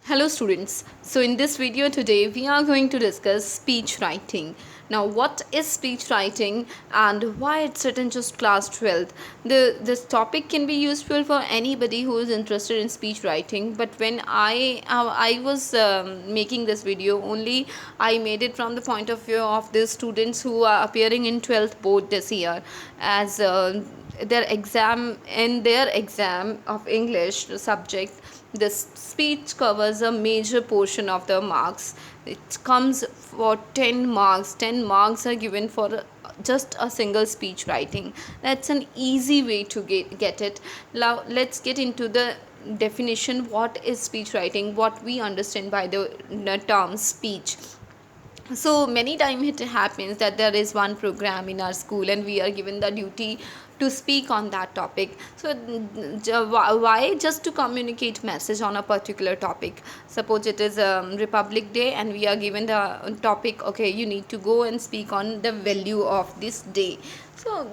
Hello students. So in this video today we are going to discuss speech writing. Now what is speech writing and why it's written just class 12th? This topic can be useful for anybody who is interested in speech writing, but when I was making this video, only I made it from the point of view of the students who are appearing in 12th board this year, as their exam of English subject, this speech covers a major portion of the marks. It comes for 10 marks. 10 marks are given for just a single speech writing. That's an easy way to get it. Now let's get into the definition. What is speech writing? What we understand by the term speech. So many times it happens that there is one program in our school and we are given the duty to speak on that topic. So why just to communicate message on a particular topic? Suppose it is Republic Day and we are given the topic, okay, you need to go and speak on the value of this day. So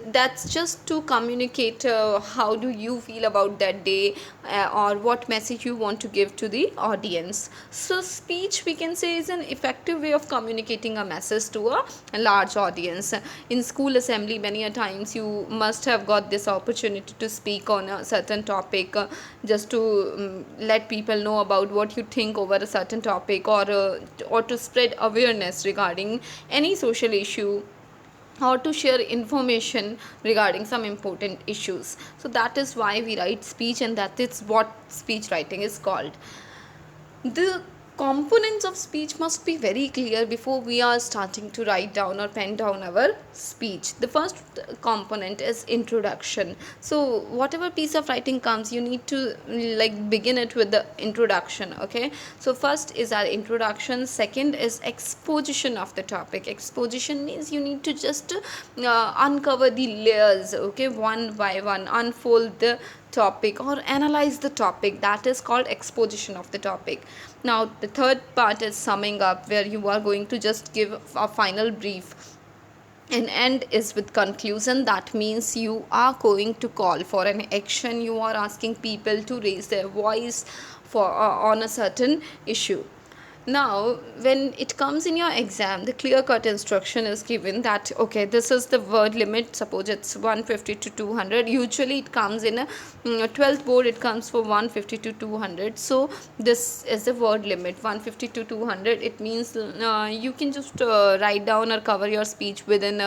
that's just to communicate how do you feel about that day, or what message you want to give to the audience. So speech, we can say, is an effective way of communicating a message to a large audience. In school assembly, many a times you must have got this opportunity to speak on a certain topic, just to let people know about what you think over a certain topic, or to spread awareness regarding any social issue, or to share information regarding some important issues. So that is why we write speech, and that is what speech writing is called. The components of speech must be very clear before we are starting to write down or pen down our speech. The first component is introduction. So whatever piece of writing comes, you need to begin it with the introduction. Okay, so first is our introduction, second is exposition of the topic. Exposition means you need to just uncover the layers, okay, one by one, unfold the topic or analyze the topic. That is called exposition of the topic. Now the third part is summing up, where you are going to just give a final brief, and end is with conclusion. That means you are going to call for an action. You are asking people to raise their voice for on a certain issue. Now when it comes in your exam, the clear cut instruction is given that, okay, this is the word limit. Suppose it's 150 to 200. Usually it comes in a 12th board, it comes for 150 to 200. So this is the word limit, 150 to 200. It means you can just write down or cover your speech within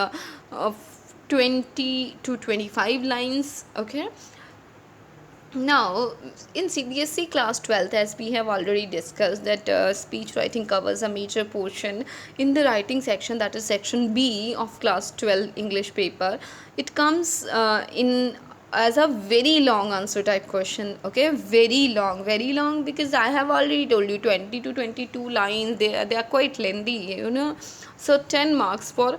20 to 25 lines. Okay, now in CBSE class 12th, as we have already discussed, that speech writing covers a major portion in the writing section, that is section B of class 12 English paper. It comes in as a very long answer type question. Okay, very long, because I have already told you 20 to 22 lines, they are quite lengthy, you know. So 10 marks for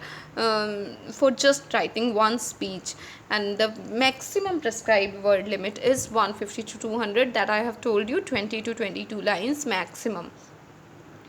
just writing one speech, and the maximum prescribed word limit is 150 to 200, that I have told you, 20 to 22 lines maximum.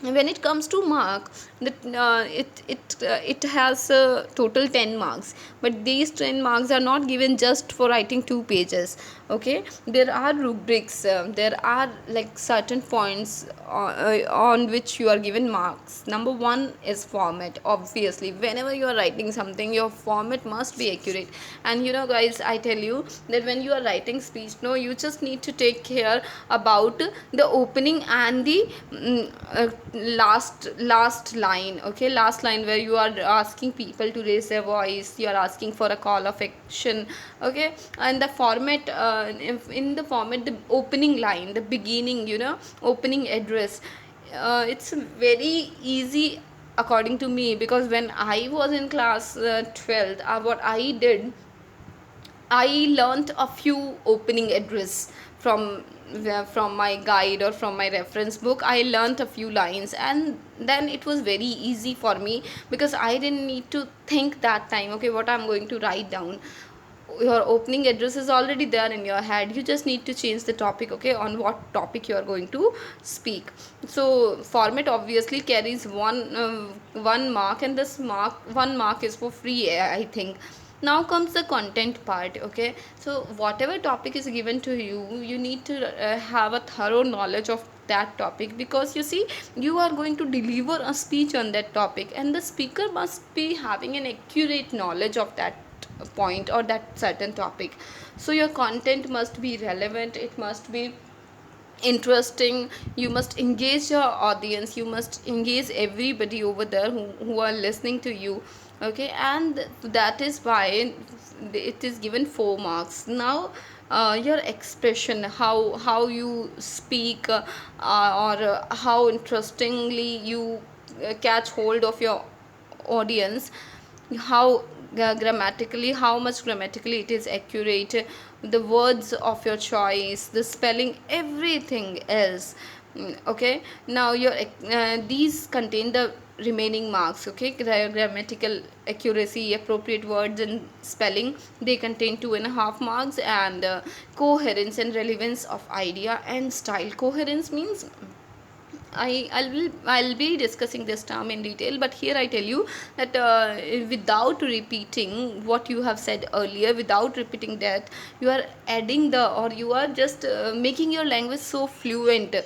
When it comes to mark, it has total 10 marks, but these 10 marks are not given just for writing 2 pages. Okay, there are rubrics, there are like certain points on which you are given marks. Number one is format. Obviously, whenever you are writing something, your format must be accurate. And you know guys, I tell you that when you are writing speech, no, you just need to take care about the opening and the last line. Okay, last line, where you are asking people to raise their voice, you are asking for a call of action. Okay, and the format, in the format, the opening line, the beginning, you know, opening address, it's very easy according to me, because when I was in class 12th, what I did, I learnt a few opening address from my guide or from my reference book. I learnt a few lines, and then it was very easy for me, because I didn't need to think that time, okay, what I'm going to write down. Your opening address is already there in your head. You just need to change the topic, okay, on what topic you are going to speak. So format obviously carries one mark, and this one mark is for free, I think. Now comes the content part. Okay, so whatever topic is given to you, you need to have a thorough knowledge of that topic, because you see, you are going to deliver a speech on that topic, and the speaker must be having an accurate knowledge of that point or that certain topic. So your content must be relevant, it must be interesting, you must engage your audience, you must engage everybody over there who are listening to you. Okay, and that is why it is given 4 marks. Now your expression, how you speak, or how interestingly you catch hold of your audience, how grammatically, how much grammatically it is accurate, the words of your choice, the spelling, everything else. Okay, now your these contain the remaining marks. Okay, grammatical accuracy, appropriate words and spelling, they contain 2.5 marks, and coherence and relevance of idea and style. Coherence means, I'll be discussing this term in detail, but here I tell you that without repeating what you have said earlier, without repeating that, you are adding the, or you are just making your language so fluent.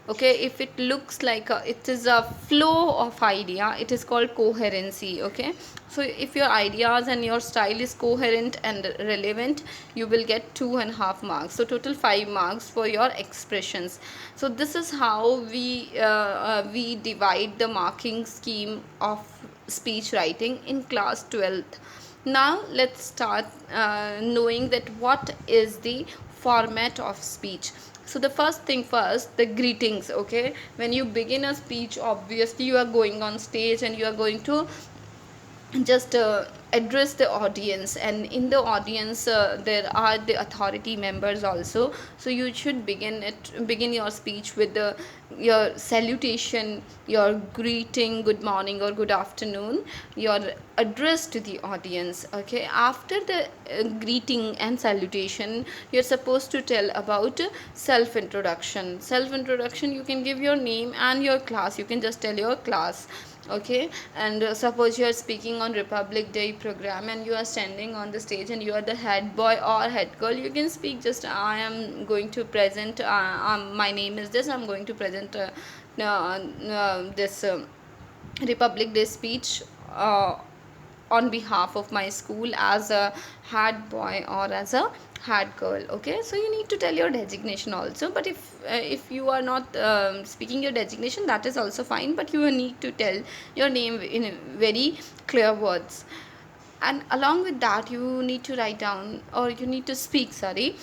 Okay, if it looks like it is a flow of idea, it is called coherency. Okay, so if your ideas and your style is coherent and relevant, you will get 2.5 marks, so total 5 marks for your expressions. So this is how we divide the marking scheme of speech writing in class 12th. Now let's start knowing that what is the format of speech. So the first thing first, the greetings. Okay, when you begin a speech, obviously you are going on stage and you are going to just address the audience, and in the audience there are the authority members also. So you should begin your speech with your salutation, your greeting, good morning or good afternoon, your address to the audience. Okay, after the greeting and salutation, you're supposed to tell about self introduction. Self introduction, you can give your name and your class, you can just tell your class. Okay, and suppose you are speaking on Republic Day program and you are standing on the stage and you are the head boy or head girl, you can speak just, I am going to present, my name is this, I'm going to present this Republic Day speech on behalf of my school as a head boy or as a head girl. Okay, so you need to tell your designation also, but if you are not speaking your designation, that is also fine, but you need to tell your name in very clear words. And along with that, you need to write down, or you need to speak, sorry,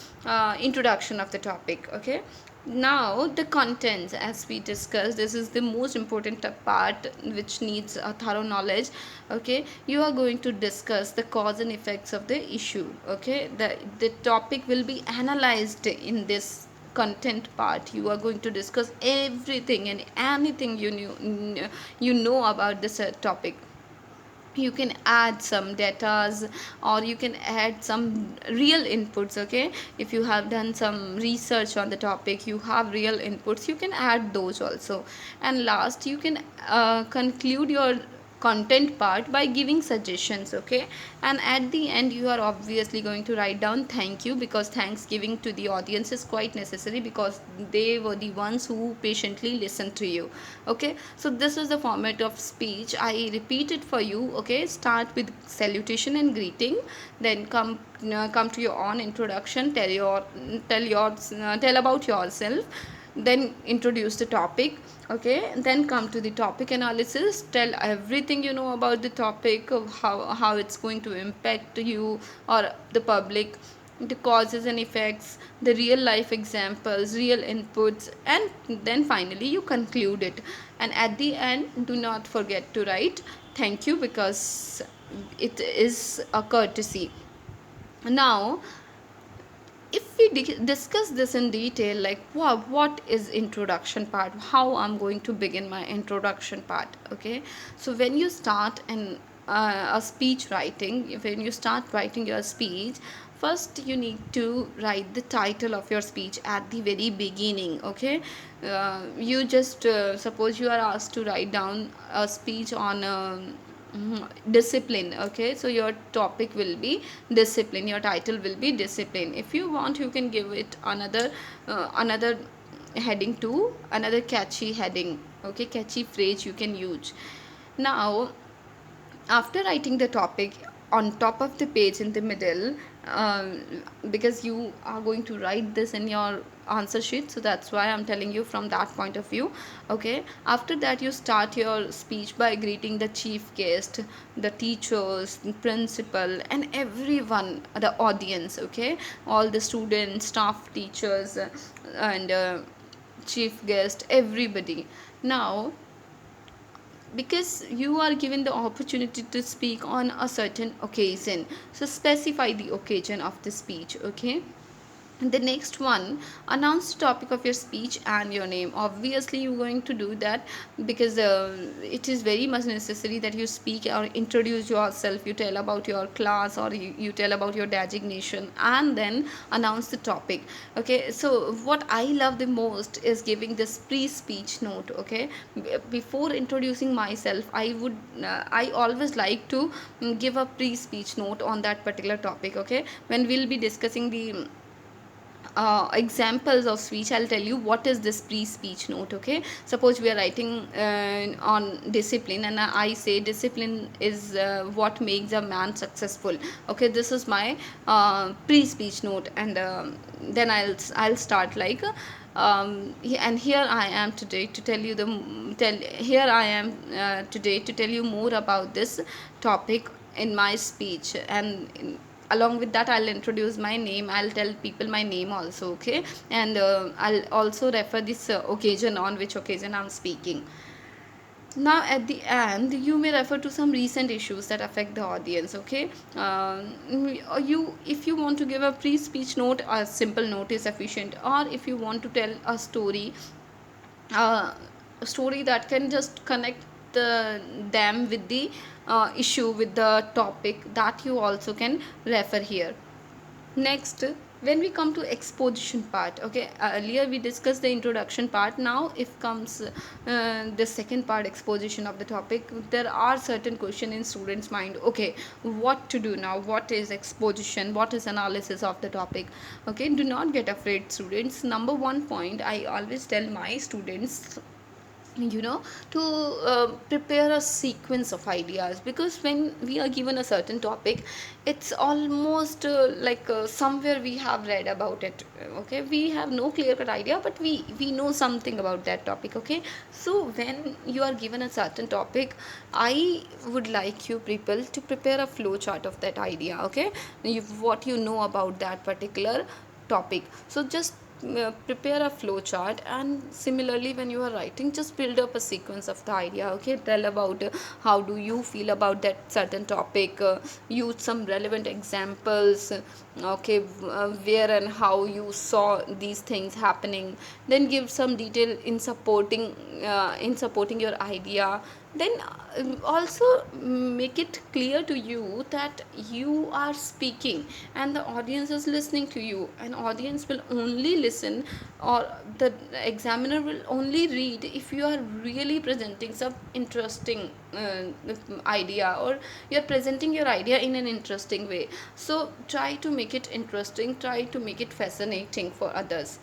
introduction of the topic. Okay, now the contents, as we discussed, this is the most important part which needs a thorough knowledge. Okay, you are going to discuss the cause and effects of the issue. Okay, the topic will be analyzed in this content part. You are going to discuss everything and anything you know about this topic. You can add some datas, or you can add some real inputs. Okay, if you have done some research on the topic, you have real inputs, you can add those also. And last, you can conclude your content part by giving suggestions. Okay, and at the end, you are obviously going to write down thank you, because thanksgiving to the audience is quite necessary, because they were the ones who patiently listened to you. Okay, so this is the format of speech. I repeat it for you. Okay, start with salutation and greeting, then come to your own introduction, tell about yourself, then introduce the topic. Okay, then come to the topic analysis, tell everything you know about the topic, of how it's going to impact you or the public, the causes and effects, the real life examples, real inputs, and then finally you conclude it. And at the end, do not forget to write thank you, because it is a courtesy. Now, if we discuss this in detail, like what is introduction part, how I'm going to begin my introduction part. Okay, so when you start a speech writing, when you start writing your speech, first you need to write the title of your speech at the very beginning. Okay, you just suppose you are asked to write down a speech on discipline. Okay, so your topic will be discipline, your title will be discipline. If you want, you can give it another heading to another catchy heading, okay, catchy phrase you can use. Now, after writing the topic on top of the page in the middle, um, because you are going to write this in your answer sheet, so that's why I'm telling you from that point of view. Okay, after that you start your speech by greeting the chief guest, the teachers, principal, and everyone, the audience, okay, all the students, staff, teachers, and chief guest, everybody. Now, because you are given the opportunity to speak on a certain occasion, so specify the occasion of the speech, okay. The next one, announce the topic of your speech and your name. Obviously you're going to do that because it is very much necessary that you speak or introduce yourself, you tell about your class, or you tell about your designation, and then announce the topic. Okay, so what I love the most is giving this pre-speech note. Okay, before introducing myself, I always like to give a pre-speech note on that particular topic. Okay, when we'll be discussing the examples of speech, I'll tell you what is this pre-speech note. Okay, suppose we are writing on discipline, and I say discipline is what makes a man successful. Okay, this is my pre-speech note, and then I'll start like and here I am today to tell you here I am today to tell you more about this topic in my speech. And along with that, I'll introduce my name, I'll tell people my name also. Okay, and I'll also refer this occasion, on which occasion I'm speaking. Now at the end, you may refer to some recent issues that affect the audience. Okay, you, if you want to give a pre-speech note, a simple note is sufficient, or if you want to tell uh, a story that can just connect them with the issue, with the topic, that you also can refer here. Next, when we come to exposition part, okay, earlier we discussed the introduction part. Now if comes the second part, exposition of the topic, there are certain question in students mind. Okay, what to do now, what is exposition, what is analysis of the topic. Okay, do not get afraid, students. Number one point I always tell my students, to prepare a sequence of ideas, because when we are given a certain topic, it's almost somewhere we have read about it. Okay, we have no clear cut idea, but we know something about that topic. Okay, so when you are given a certain topic, I would like you people to prepare a flow chart of that idea. Okay, what you know about that particular topic, so just prepare a flow chart. And similarly, when you are writing, just build up a sequence of the idea. Okay, tell about how do you feel about that certain topic, use some relevant examples, okay, where and how you saw these things happening, then give some detail in supporting your idea. Then also make it clear to you that you are speaking and the audience is listening to you, and audience will only listen, or the examiner will only read, if you are really presenting some interesting idea, or you are presenting your idea in an interesting way. So try to make it interesting, try to make it fascinating for others.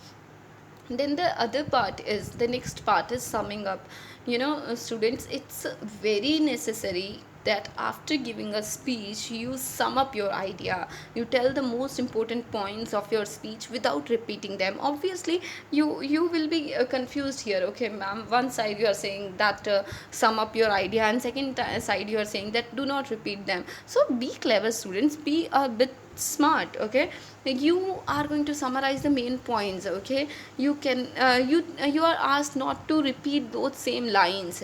Then the other part is, the next part is summing up. Students, it's very necessary that after giving a speech, you sum up your idea, you tell the most important points of your speech without repeating them. Obviously you will be confused here. Okay, ma'am, one side you are saying that sum up your idea, and second side you are saying that do not repeat them. So be clever, students, be a bit smart. Okay, you are going to summarize the main points. Okay, you can you are asked not to repeat those same lines,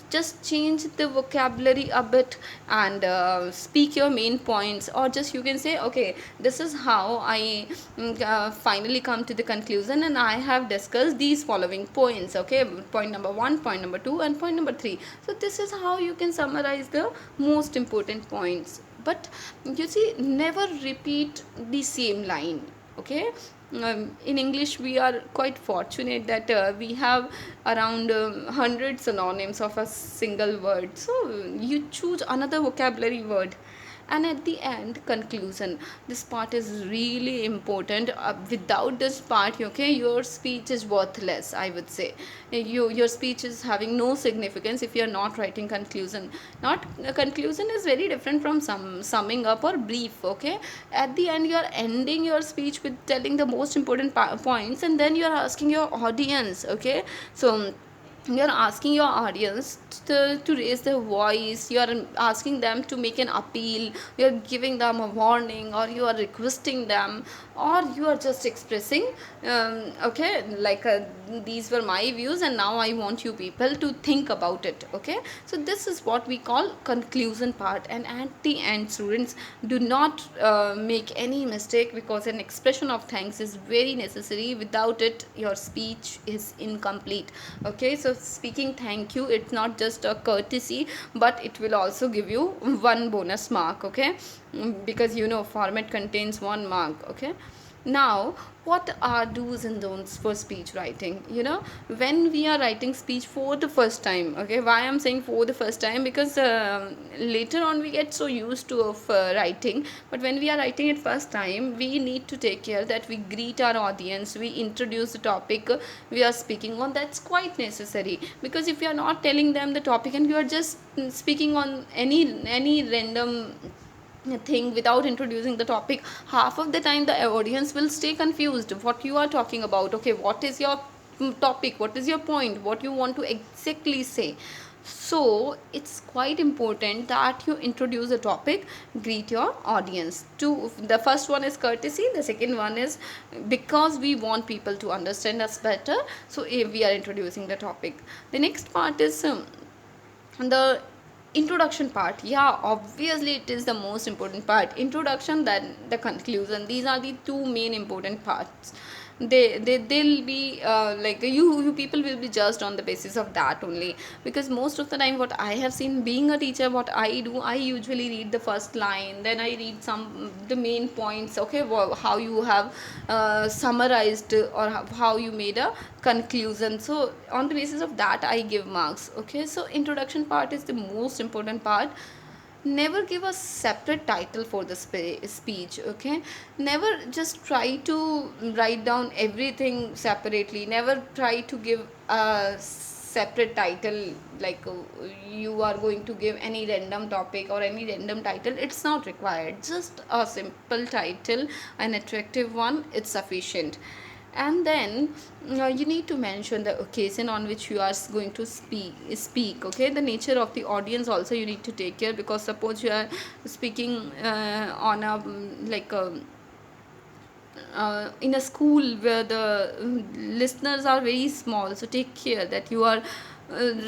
just change the vocabulary a bit, and speak your main points. Or just you can say, okay, this is how I finally come to the conclusion, and I have discussed these following points. Okay, point number 1, point number 2, and point number 3. So this is how you can summarize the most important points. But you see, never repeat the same line. Okay, in English we are quite fortunate that we have around 100 synonyms of a single word. So you choose another vocabulary word, And at the end, conclusion. This part is really important. Without this part, okay, your speech is worthless, I would say. Your speech is having no significance if you are not writing conclusion. Not conclusion is very different from summing up or brief, okay. At the end, you are ending your speech with telling the most important points, and then you are asking your audience, okay. So you are asking your audience to raise their voice, you are asking them to make an appeal, you are giving them a warning, or you are requesting them, or you are just expressing, okay, like these were my views and now I want you people to think about it, okay. So this is what we call conclusion part. And at the end, students, do not make any mistake, because an expression of thanks is very necessary. Without it, your speech is incomplete, okay. So speaking thank you, it's not just a courtesy, but it will also give you one bonus mark, okay. Because format contains 1 mark, okay. Now, what are do's and don'ts for speech writing? When we are writing speech for the first time, okay, why I'm saying for the first time, because later on we get so used to of writing, but when we are writing it first time, we need to take care that we greet our audience, we introduce the topic we are speaking on. That's quite necessary, because if you are not telling them the topic and you are just speaking on any random thing without introducing the topic, half of the time the audience will stay confused what you are talking about, okay. What is your topic, what is your point, what you want to exactly say. So it's quite important that you introduce the topic, greet your audience. The first one is courtesy, the second one is because we want people to understand us better, so if we are introducing the topic. The next part is the introduction part. Yeah, obviously it is the most important part. Introduction, then the conclusion. These are the two main important parts. They'll be like you people will be judged on the basis of that only, because most of the time what I have seen being a teacher, what I do, I usually read the first line, then I read some the main points, okay, how you have summarized, or how you made a conclusion. So on the basis of that I give marks, okay. So introduction part is the most important part. Never give a separate title for the speech, okay. Never just try to write down everything separately. Never try to give a separate title, like you are going to give any random topic or any random title. It's not required. Just a simple title, an attractive one, it's sufficient. And then you need to mention the occasion on which you are going to speak, okay. The nature of the audience also you need to take care, because suppose you are speaking on a like a in a school where the listeners are very small, so take care that you are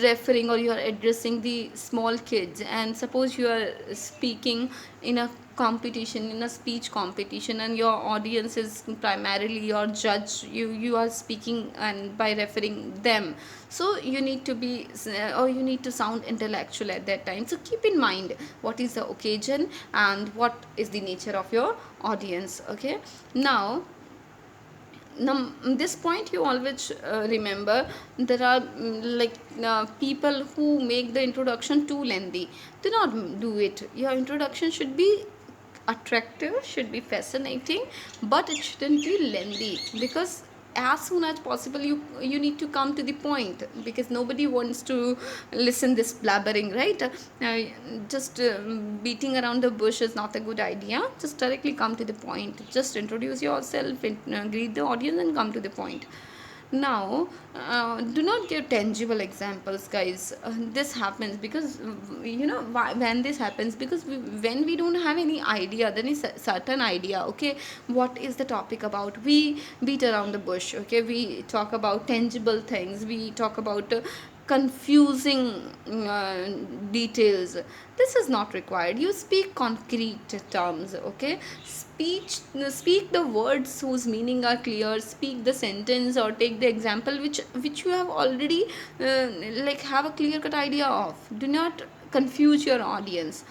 referring or you are addressing the small kids. And suppose you are speaking in a competition, in a speech competition, and your audience is primarily your judge, you are speaking and by referring them, so you need to be or you need to sound intellectual at that time. So keep in mind what is the occasion and what is the nature of your audience, okay. Now, this point you always remember. There are people who make the introduction too lengthy. Do not do it. Your introduction should be attractive, should be fascinating, but it shouldn't be lengthy, because as soon as possible you need to come to the point, because nobody wants to listen this blabbering, right. Just beating around the bush is not a good idea. Just directly come to the point. Just introduce yourself and greet the audience and come to the point. Now, do not give tangible examples, guys. This happens because when this happens, because when we don't have any idea, then is a certain idea, okay, what is the topic about, we beat around the bush, okay. We talk about tangible things, we talk about confusing details. This is not required. You speak concrete terms, okay. Speak the words whose meaning are clear. Speak the sentence or take the example which you have already have a clear cut idea of. Do not confuse your audience.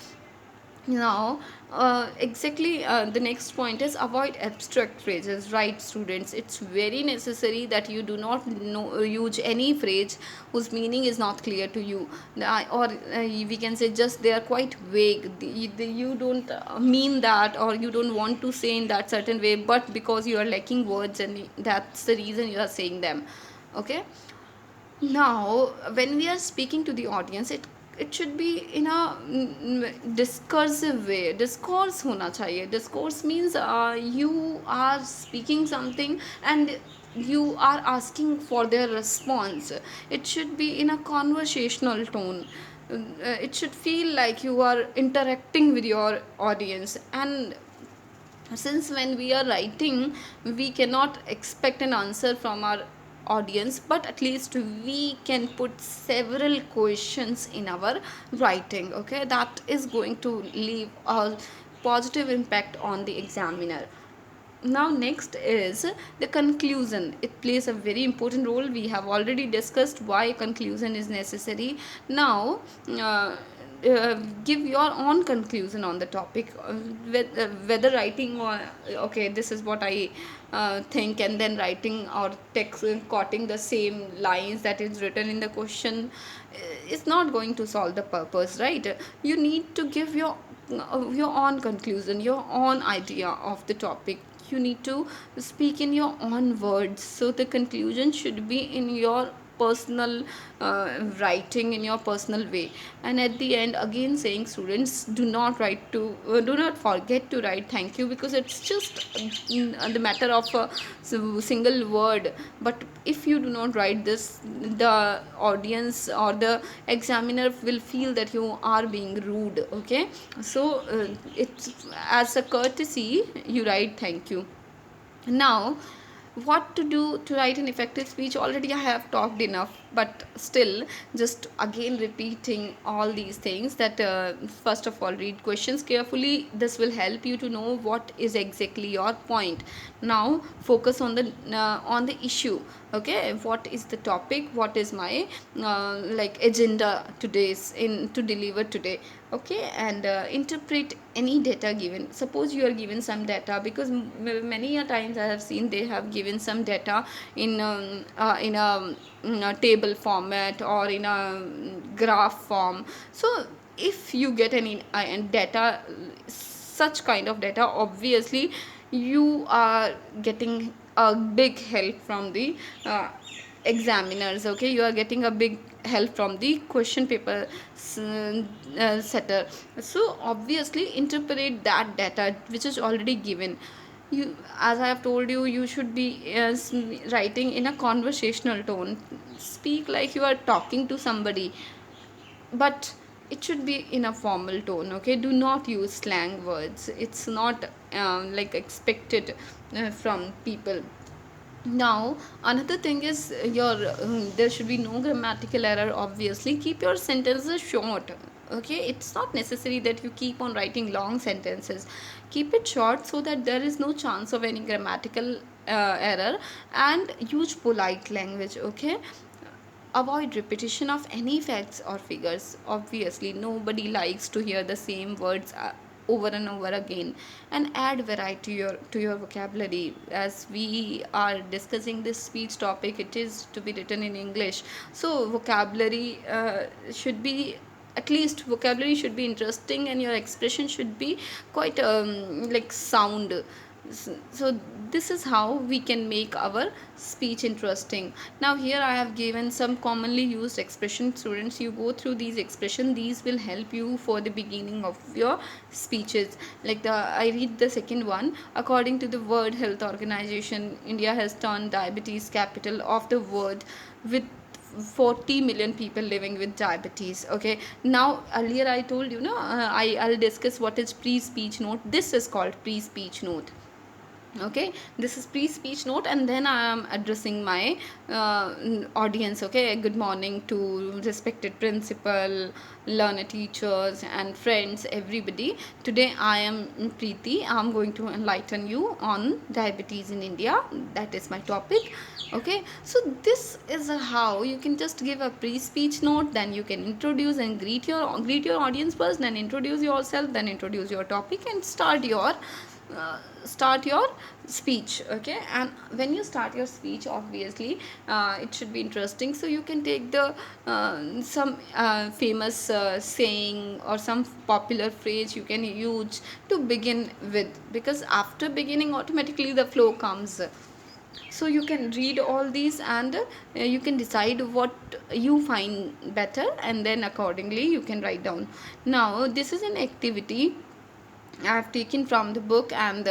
Now, exactly, the next point is avoid abstract phrases. Right, students, it's very necessary that you do not use any phrase whose meaning is not clear to you. Or we can say just they are quite vague. You don't mean that, or you don't want to say in that certain way, but because you are lacking words, and that's the reason you are saying them. Okay. Now, when we are speaking to the audience, it should be in a discursive way. Discourse hona chahiye. Discourse means you are speaking something, and you are asking for their response. It should be in a conversational tone. It should feel like you are interacting with your audience. And since when we are writing, we cannot expect an answer from our audience, but at least we can put several questions in our writing. Okay, that is going to leave a positive impact on the examiner. Now, next is the conclusion. It plays a very important role. We have already discussed why conclusion is necessary. Now, give your own conclusion on the topic, whether writing or okay, this is what I think, and then writing or text, quoting the same lines that is written in the question is not going to solve the purpose, right? You need to give your own conclusion, your own idea of the topic. You need to speak in your own words, so the conclusion should be in your personal writing, in your personal way. And at the end, again saying, students, do not forget to write thank you, because it's just the matter of a single word. But if you do not write this, the audience or the examiner will feel that you are being rude. Okay, so it's as a courtesy, you write thank you. Now, what to do to write an effective speech, already I have talked enough, but still, just again repeating all these things, that first of all, read questions carefully. This will help you to know what is exactly your point. Now, focus on the issue. Okay, what is the topic, what is my like agenda today's in to deliver today. Okay, and interpret any data given. Suppose you are given some data, because many a times I have seen they have given some data in a table format, or in a graph form. So if you get any data, such kind of data, obviously you are getting a big help from the examiners. Okay, you are getting a big help from the question paper setter. So obviously interpret that data which is already given. You, as I have told you, you should be writing in a conversational tone. Speak like you are talking to somebody, but it should be in a formal tone. Okay, do not use slang words. It's not like expected from people. Now, another thing is there should be no grammatical error. Obviously, keep your sentences short. Okay, it's not necessary that you keep on writing long sentences. Keep it short, so that there is no chance of any grammatical error. And use polite language. Okay, avoid repetition of any facts or figures. Obviously, nobody likes to hear the same words over and over again. And add variety to your vocabulary. As we are discussing this speech topic, it is to be written in English, so vocabulary should be, at least vocabulary should be interesting, and your expression should be quite like sound. So this is how we can make our speech interesting. Now, here I have given some commonly used expression. Students, you go through these expressions. These will help you for the beginning of your speeches. Like I read the second one. According to the World Health Organization, India has turned diabetes capital of the world, with 40 million people living with diabetes. Okay, now earlier I told you, I'll discuss what is pre-speech note. This is called pre-speech note. Okay, this is pre-speech note, and then I am addressing my audience. Okay, good morning to respected principal, learner, teachers and friends, everybody. Today I am Preeti. I'm going to enlighten you on diabetes in India. That is my topic. Okay, so this is how you can just give a pre-speech note, then you can introduce and greet your audience first, then introduce yourself, then introduce your topic, and start your speech. Okay, and when you start your speech, obviously it should be interesting, so you can take the some famous saying or some popular phrase you can use to begin with, because after beginning automatically the flow comes. So you can read all these, and you can decide what you find better, and then accordingly you can write down. Now this is an activity I have taken from the book, and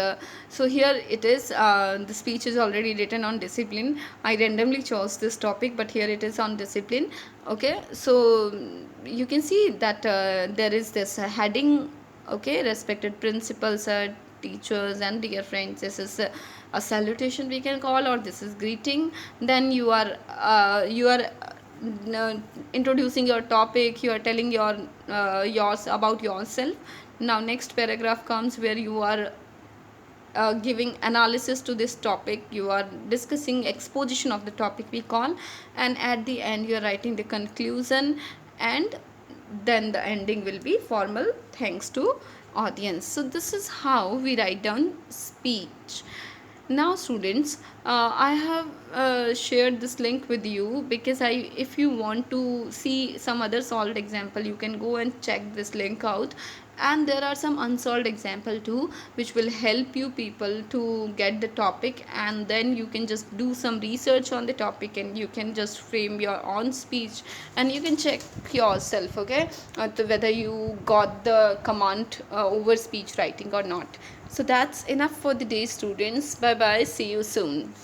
so here it is. The speech is already written on discipline. I randomly chose this topic, but here it is on discipline. Okay, so you can see that there is this heading. Okay, respected principals, teachers, and dear friends. This is a salutation we can call, or this is greeting. Then you are introducing your topic, you are telling yours about yourself. Now next paragraph comes where you are giving analysis to this topic, you are discussing exposition of the topic we call, and at the end you are writing the conclusion, and then the ending will be formal thanks to audience. So this is how we write down speech. Now students, I have shared this link with you because if you want to see some other solved example, you can go and check this link out, and there are some unsolved example too which will help you people to get the topic, and then you can just do some research on the topic, and you can just frame your own speech, and you can check yourself. Okay, whether you got the command over speech writing or not. So that's enough for the day students. Bye bye, see you soon.